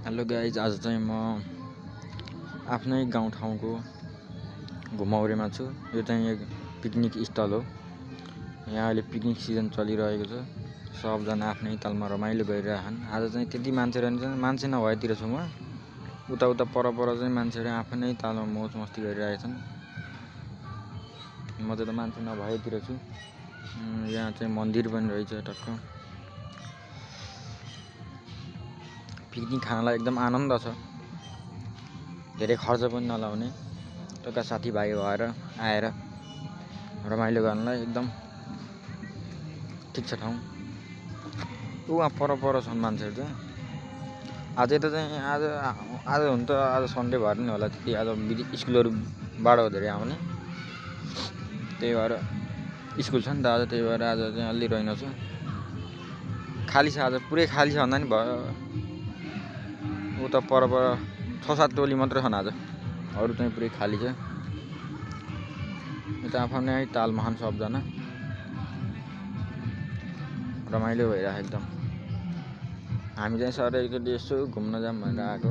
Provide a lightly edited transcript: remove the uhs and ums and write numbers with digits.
Hello guys, आज चाहिँ म आफ्नै गाउँठाउँको घुमाउरेमा छु। यो चाहिँ एक पिकनिक स्थल हो। यहाँ अहिले पिकनिक सिजन चलिरहेको छ। सबजना आफ्नै तालमा रमाइलो गरिरहेछन्। आज चाहिँ त्यति मान्छे रहन्छन्, मान्छे नभएतिर छु म। उता पर चाहिँ मान्छेहरू आफ्नै तालमा मोज मस्ती गरिरहेछन्। म चाहिँ मान्छे नभएतिर छु। यहाँ चाहिँ मन्दिर पनि रहेछ टक्क। पिकनिक खानलाई एकदम आनन्द छ। धेरै खर्च पनि नलाउने, टक्क साथीभाइ भएर आएर रमाइलो गर्नलाई एकदम ठिक छ ठाउँ। उहाँ पर छन् मान्छेहरू चाहिँ। आज त चाहिँ आज हुन त आज सन्डे भएर नि होला, त्यति आज स्कुलहरूबाट धेरै आउने, त्यही भएर स्कुल छ नि त आज, त्यही भएर आज चाहिँ अलि रहेन छु। खाली छ आज, पुरै खाली छ भन्दा नि भयो। उता पर 6-7 टोली मात्रै छन् आज, अरू चाहिँ पुरै खाली छ। यता आफ्नै तालमा छन् सबजना, रमाइलो भइरहेको एकदम। हामी चाहिँ सर एकचोटि यसो घुम्न जाऊँ भनेर आएको।